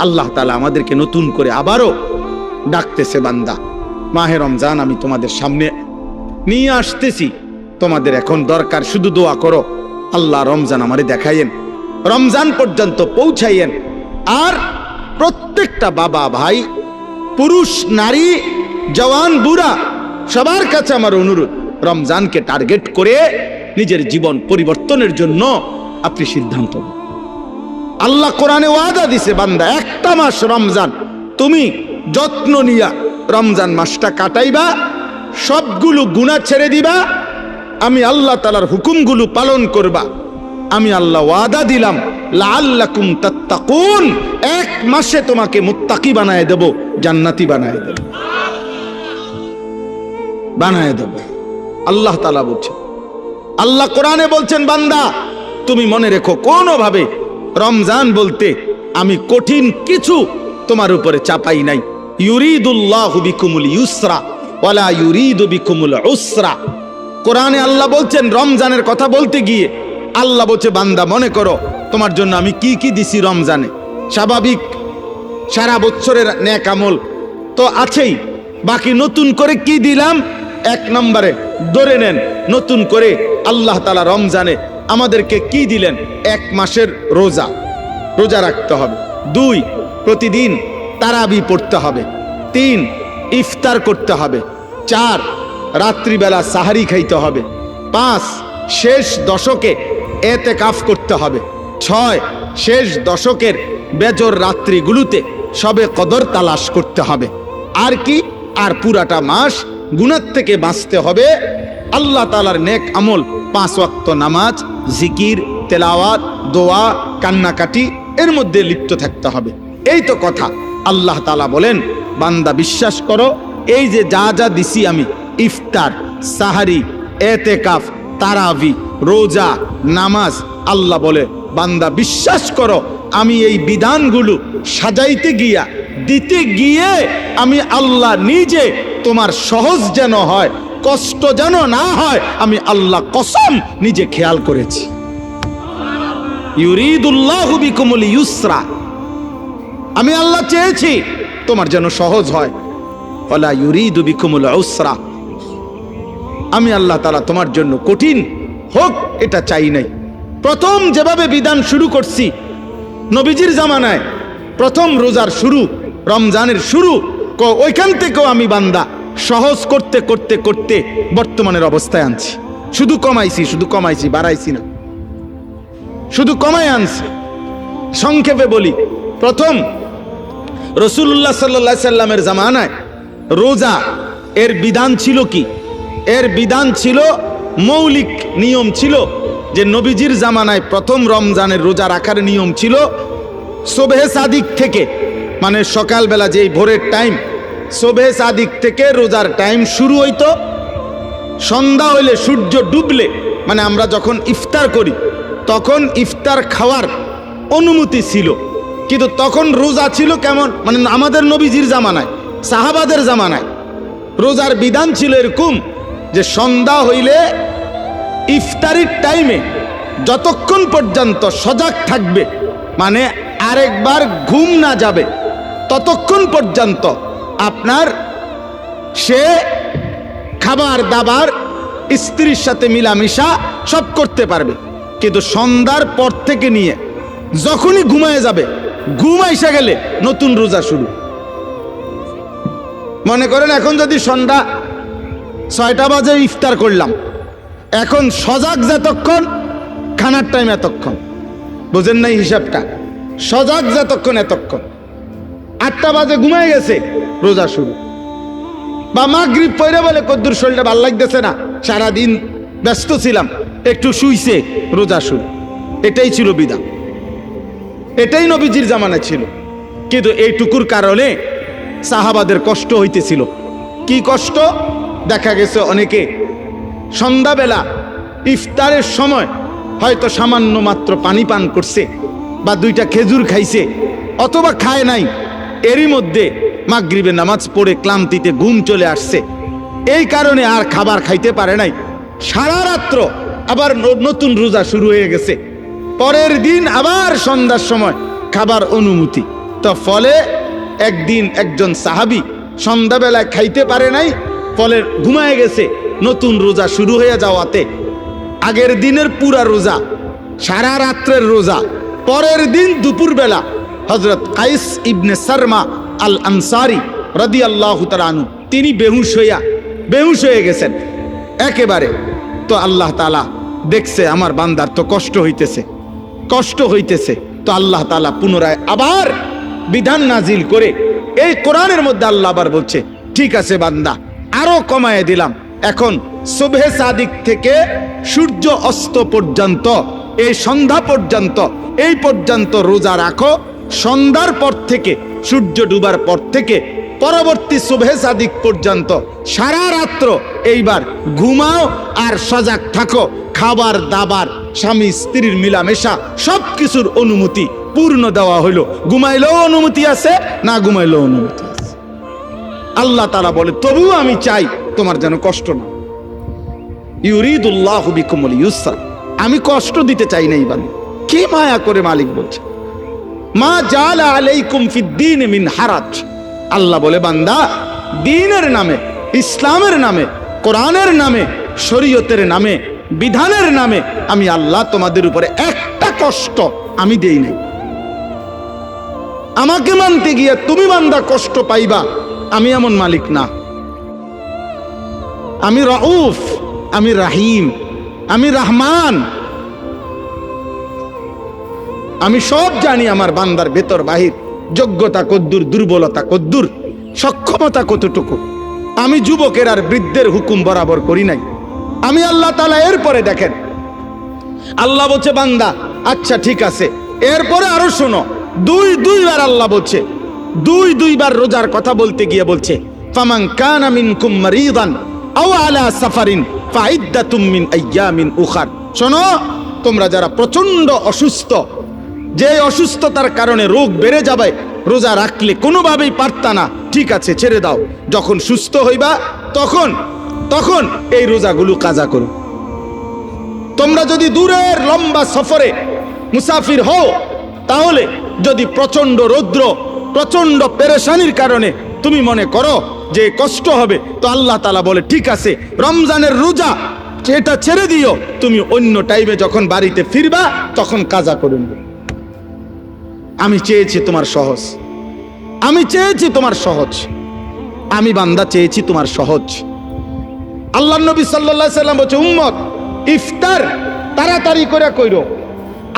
আল্লাহ তাআলা আমাদেরকে নতুন করে আবারও ডাকতেছে, বান্দা মাহে রমজান আমি তোমাদের সামনে নিয়ে আসতেছি, তোমাদের এখন দরকার শুধু দোয়া করো, আল্লাহ রমজান আমারে দেখাইয়েন, রমজান পর্যন্ত পৌঁছাইয়েন। আর প্রত্যেকটা বাবা ভাই, পুরুষ নারী, জওয়ান বুড়া, সবার কাছে আমার অনুরোধ, রমজানকে টার্গেট করে নিজের জীবন পরিবর্তনের জন্য আপনি সিদ্ধান্ত নিন। আল্লাহ কোরআনে ওয়াদা দিছে, বান্দা একটা মাস রমজান তুমি যত্ন নিয়া রমজান মাসটা কাটাইবা, সবগুলো গুনাহ ছেড়ে দিবা, আমি আল্লাহ তাআলার হুকুমগুলো পালন করবা। আমি আল্লাহ ওয়াদা দিলাম লাআল্লাকুম তাত্তাকুন, এক মাসে তোমাকে মুত্তাকি বানায় দেব, জান্নাতি বানায় দেব, বানায় দেব। আল্লাহ তাআলা বলছেন, আল্লাহ কোরআনে বলছেন, বান্দা তুমি মনে রেখো কোনোভাবে রমজান বলতে আমি কঠিন কিছু তোমার উপরে চাপাই নাই। ইউরিদুল্লাহু বিকুমুল ইউসরা ওয়ালা ইউরিদু বিকুমুল উসরা। কোরআনে আল্লাহ বলছেন, রমজানের কথা বলতে গিয়ে আল্লাহ বলছে, বান্দা মনে করো তোমার জন্য আমি কি কি দিছি রমজানে। স্বাভাবিক সারা বছরের নেক আমল তো আছেই, বাকি নতুন করে কি দিলাম? এক নম্বরে ধরে নেন, নতুন করে আল্লাহ তাআলা রমজানে আমাদেরকে কি দিলেন? এক মাসের রোজা, রোজা রাখতে হবে। 2, প্রতিদিন তারাবি পড়তে হবে। 3, ইফতার করতে হবে। 4, রাত্রিবেলা সাহারি খাইতে হবে। 5, শেষ দশকে এতেকাফ করতে হবে। 6, শেষ দশকের বেজর রাত্রিগুলোতে সবে কদর তালাশ করতে হবে। আর কি? আর পুরাটা মাস গুনাহ থেকে বাঁচতে হবে। আল্লাহ তাআলার নেক আমল, 5 ওয়াক্ত নামাজ, জিকির, তেলাওয়াত, দোয়া, কান্নাকাটি এর মধ্যে লিপ্ত থাকতে হবে। এই তো কথা। আল্লাহ তাআলা বলেন, বান্দা বিশ্বাস করো, এই যে যা যা দিছি আমি, ইফতার, সাহারি, এতেকাফ, তারাবি, রোজা, নামাজ, আল্লাহ বলে বান্দা বিশ্বাস করো, আমি এই বিধানগুলো সাজাইতে গিয়া, দিতে গিয়ে আমি আল্লাহ নিজে তোমার সহজ যেন হয়, কষ্ট যেন না হয়, আমি আল্লাহ কসম নিজে খেয়াল করেছি। ইউরিদুল্লাহু বিকুমুল ইউসরা, আমি আল্লাহ চেয়েছি তোমার যেন সহজ হয়। ওয়ালা ইউরিদু বিকুমুল উসরা, আমি আল্লাহ তাআলা তোমার জন্য কঠিন হোক এটা চাই নাই। প্রথম যেভাবে বিধান শুরু করছি নবীজির জামানায়, প্রথম রোজার শুরু, রমজানের শুরু, ওইখান থেকেও আমি বান্দা সহজ করতে করতে করতে বর্তমানের অবস্থায় আনছি। শুধু কমাইছি, বাড়াইছি না, শুধু কমাই আনছি। সংক্ষেপে বলি, প্রথম রাসূলুল্লাহ সাল্লাল্লাহু আলাইহি সাল্লামের জামানায় রোজা এর বিধান ছিল কি? এর বিধান ছিল, মৌলিক নিয়ম ছিল যে নবীজির জামানায় প্রথম রমজানের রোজা রাখার নিয়ম ছিল সুবহে সাদিক থেকে, মানে সকালবেলা যেই ভোরের টাইম, সুবহে সাদিক থেকে রোজার টাইম শুরু হইতো। সন্ধ্যা হইলে, সূর্য ডুবলে, মানে আমরা যখন ইফতার করি তখন ইফতার খাওয়ার অনুমতি ছিল। কিন্তু তখন রোজা ছিল কেমন, মানে আমাদের নবীজির জামানায়, সাহাবাদের জামানায় রোজার বিধান ছিল এরকম যে সন্ধ্যা হইলে ইফতারির টাইমে যতক্ষণ পর্যন্ত সজাগ থাকবে, মানে আরেকবার ঘুম না যাবে, ততক্ষণ পর্যন্ত আপনার সে খাবার দাবার, স্ত্রীর সাথে মিলামিশা সব করতে পারবে। কিন্তু সন্ধ্যার পর থেকে নিয়ে যখনই ঘুমায় যাবে, ঘুম আইসা গেলে নতুন রোজা শুরু। মনে করেন এখন যদি সন্ধ্যা 6টা বাজে ইফতার করলাম, এখন সজাগ যতক্ষণ, খানার টাইম এতক্ষণ, বুঝেন নাই হিসাবটা? সজাগ যতক্ষণ এতক্ষণ। 8টা বাজে ঘুমায় গেছে, রোজা শুরু। বা মাগরিব পড়ে বলে কদ্দুর শরীরটা ভাল লাগতেছে না, সারাদিন ব্যস্ত ছিলাম, একটু শুইছে, রোজা শুরু। এটাই ছিল বিধান, এটাই নবীজির জামানায় ছিল। কিন্তু এইটুকুর কারণে সাহাবাদের কষ্ট হইতেছিল। কি কষ্ট? দেখা গেছে অনেকে সন্ধ্যাবেলা ইফতারের সময় হয়তো সামান্য মাত্র পানি পান করছে, বা 2টা খেজুর খাইছে, অথবা খায় নাই, এরই মধ্যে মাগরিবের নামাজ পড়ে ক্লান্তিতে ঘুম চলে আসছে, এই কারণে আর খাবার খাইতে পারে নাই। সারা রাত্র আবার নতুন রোজা শুরু হয়ে গেছে। পরের দিন আবার সন্ধ্যার সময় খাবার অনুমতি। তো ফলে একদিন একজন সাহাবী সন্ধ্যাবেলায় খাইতে পারে নাই, ফলে ঘুমায় গেছে। নতুন রোজা শুরু হয়ে যাওয়াতে আগের দিনের পুরা রোজা, সারা রাত্রের রোজা, পরের দিন দুপুরবেলা হযরত কাইস ইবনে সারমা আল আনসারী রাদিয়াল্লাহু তাআলা আনহু তিনি বেহুশ হয়ে গেছেন একেবারে। তো আল্লাহ তাআলা দেখছে আমার বান্দার তো কষ্ট হইতেছে, তো আল্লাহ তাআলা পুনরায় আবার বিধান নাজিল করে এই কোরআনের মধ্যে আল্লাহ আবার বলছে, ঠিক আছে বান্দা, আরো কমায় দিলাম, এখন সুবহে সাদিক থেকে সূর্য অস্ত পর্যন্ত, এই সন্ধ্যা পর্যন্ত, এই পর্যন্ত রোজা রাখো। সন্ধ্যার পর থেকে, সূর্য ডুবার পর থেকে পরবর্তী সুবহে সাদিক পর্যন্ত সারা রাত্র এইবার ঘুমাও আর সজাগ থাকো। খাবার দাবার, স্বামী স্ত্রীর মিলামেশা, সব কিছুর অনুমতি পূর্ণ দেওয়া হইল। ঘুমাইলেও অনুমতি আছে, না ঘুমাইলেও অনুমতি আছে। আল্লাহ তাআলা বলে, তবুও আমি চাই তোমার যেন কষ্ট না। ইউরিদুল্লাহু বিকুমুল ইউসরা, আমি কষ্ট দিতে চাই না। ইবান কি মায়া করে মালিক বলছে, মা জাআলা আলাইকুম ফিদ্দীন মিন হারাজ। আল্লাহ বলে, বান্দা, দ্বীনের নামে, ইসলামের নামে, কোরআনের নামে, শরীয়তের নামে, বিধানের নামে আমি আল্লাহ তোমাদের উপরে একটা কষ্ট আমি দেই নাই। আমাকে মানতে গিয়ে তুমি বান্দা কষ্ট পাইবা, আমি এমন মালিক না। আমি রাউফ, আমি রাহিম, আমি রহমান। আমি সব জানি আমার বান্দার ভেতর বাহির, যোগ্যতা কদ্দুর, দুর্বলতা কদ্দুর, সক্ষমতা কতটুকু। আমি যুবকের আর বৃদ্ধের হুকুম বরাবর করি নাই। আমি আল্লাহ তাআলা এরপরে দেখেন, আল্লাহ বলছে, বান্দা আচ্ছা ঠিক আছে, এরপরে আরো শোনো। দুইবার আল্লাহ বলছে, দুইবার রোজার কথা বলতে গিয়ে বলছে, ফামান কানা মিনকুম মারিদান আও আলা সাফারিন ফাইদ্দাতুম মিন আইয়ামিন উখার। শোনো, তোমরা যারা প্রচন্ড অসুস্থ, যে অসুস্থতার কারণে রোগ বেড়ে যাবে, রোজা রাখলে কোনোভাবেই পারতা না, ঠিক আছে ছেড়ে দাও। যখন সুস্থ হইবা তখন এই রোজাগুলো কাজা করো। তোমরা যদি দূরের লম্বা সফরে মুসাফির হও, তাহলে যদি প্রচন্ড রৌদ্র, প্রচন্ড পেরেশানির কারণে তুমি মনে করো যে কষ্ট হবে, তো আল্লাহ তাআলা বলে, ঠিক আছে, রমজানের রোজা এটা ছেড়ে দিও, তুমি অন্য টাইমে যখন বাড়িতে ফিরবা তখন কাজা করুন। আমি চেয়েছি তোমার সহজ, আমি বান্দা চেয়েছি তোমার সহজ। আল্লাহ নবী সাল্লাল্লাহু আলাইহি সাল্লাম বলছে, উম্মত ইফতার তাড়াতাড়ি করে কইরো।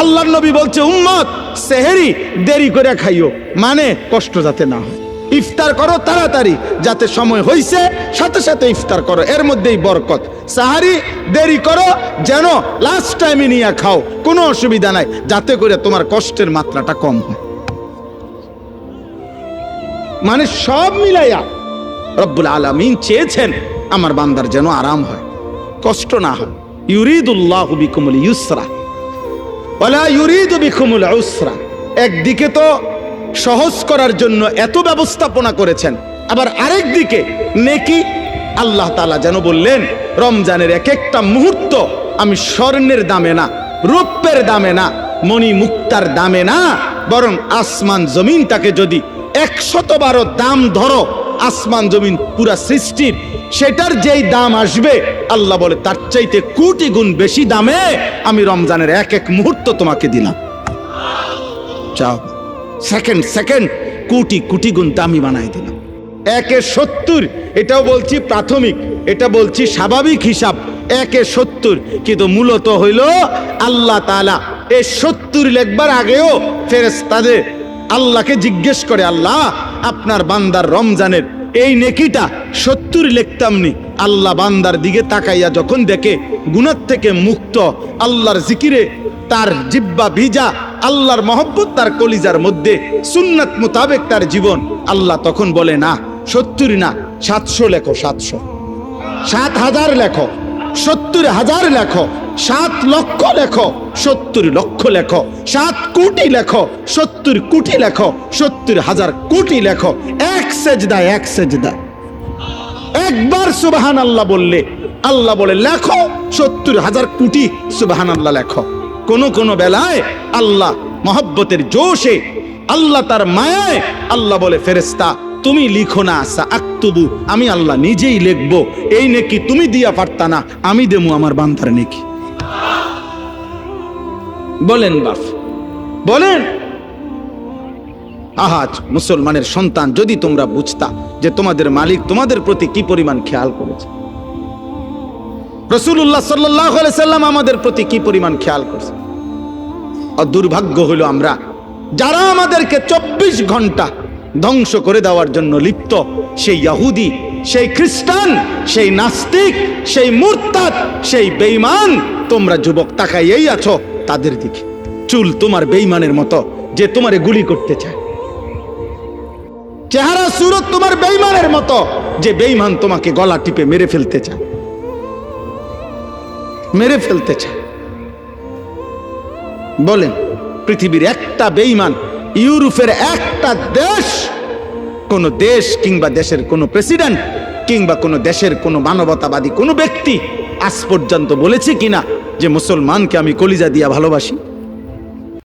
আল্লাহ নবী বলছে, উম্মত সেহরি দেরি করে খাইও, মানে কষ্ট যাতে না হয়। ইফতার করো তাড়াতাড়ি, যাতে সময় হইছে সাথে সাথে ইফতার করো, এর মধ্যেই বরকত। সাহারি দেরি করো, যেন লাস্ট টাইমে নিয়ে খাও, কোনো অসুবিধা নাই, যাতে করে তোমার কষ্টের মাত্রাটা কম হয়। মানে সব মিলাইয়া রব্বুল আলামিন চেয়েছেন আমার বান্দার যেন আরাম হয়, কষ্ট না হয়। ইউরিদুল্লাহু বিকুমুল ইউসরা ওয়ালা ইউরিদু বিকুমুল উসরা। একদিকে তো সহজ করার জন্য এত ব্যবস্থাপনা করেছেন, আবার আরেক দিকে নেকি। আল্লাহ তাআলা যেন বললেন, রমজানের এক একটা মুহূর্ত আমি স্বর্ণের দামে না, রূপের দামে না, মণি মুক্তার দামে না, বরং আসমান জমিনটাকে যদি 112 দাম ধরো, আসমান জমিন পুরা সৃষ্টির, সেটার যেই দাম আসবে, আল্লাহ বলে তার চাইতে কোটি গুণ বেশি দামে আমি রমজানের এক এক মুহূর্ত তোমাকে দিলাম। চাও সেকেন্ড কোটি গুণ দামি বানাই দিলাম। 1/70, এটাও বলছি প্রাথমিক, এটা বলছি স্বাভাবিক হিসাব, 1/70, কিন্তু মূলত হইল আল্লাহ তাআলা এই 70 লেখবার আগেও ফেরেশতাদের আল্লাহকে জিজ্ঞেস করে, আল্লাহ আপনার বান্দার রমজানের এই নেকিটা 70 লিখতাম নি। আল্লাহ বান্দার দিকে তাকাইয়া যখন দেখে গুনাহ থেকে মুক্ত, আল্লাহর জিকিরে তার জিহ্বা ভিজা, আল্লাহর মহব্বত তার কলিজার মধ্যে, সুন্নাত মোতাবেক তার জীবন, আল্লাহ তখন বলে, না 70 না, 700 লেখো, 700, 7,000 লেখো, 70,000 লেখো, 7 লক্ষ লেখো, 70 লক্ষ লেখো, 7 কোটি লেখো, 70 কোটি লেখো, 70,000 কোটি লেখো। এক সেজদা একবার সুবহানাল্লাহ বললে আল্লাহ বলে লেখো 70,000 কোটি সুবহানাল্লাহ লেখো। কোন বেলায় আল্লাহ মহব্বতের জোশে আল্লাহ তার মায়ায় আল্লাহ বলে ফেরেশতা তুমি লিখো না আকতুবু, আমি আল্লাহ নিজেই লিখবো। এই নেকি তুমি দিয়া পারতা না, আমি দেবো আমার বান্দার নেকি। বলেন বাপ, বলেন। আহাজ মুসলমানের সন্তান, যদি তোমরা বুঝতা যে তোমাদের মালিক তোমাদের প্রতি কি পরিমাণ খেয়াল করেছে, রাসূলুল্লাহ সাল্লাল্লাহু আলাইহি সাল্লাম আমাদের প্রতি কি পরিমাণ খেয়াল করছে। আর দুর্ভাগ্য হলো আমরা যারা আমাদেরকে 24 ঘন্টা ধ্বংস করে দেওয়ার জন্য লিপ্ত, সেই ইহুদি, সেই খ্রিস্টান, সেই নাস্তিক, সেই মুরতাদ, সেই বেঈমান, তোমরা যুবক তাকাইয়েই আছো তাদের দিকে। চুল তোমার বেঈমানের মতো যে তোমারে গুলি করতে চায়, চেহারা সুরত তোমার বেঈমানের মতো যে বেঈমান তোমাকে গলা টিপে মেরে ফেলতে চায়, মেরে ফেলতে চায়। বলেন, পৃথিবীর একটা বেঈমান, ইউরোপের একটা দেশ, কোন দেশ কিংবা দেশের কোন প্রেসিডেন্ট কিংবা কোন দেশের কোন মানবতাবাদী কোন ব্যক্তি আজ পর্যন্ত বলেছে কিনা যে মুসলমানকে আমি কলিজা দিয়া ভালোবাসি?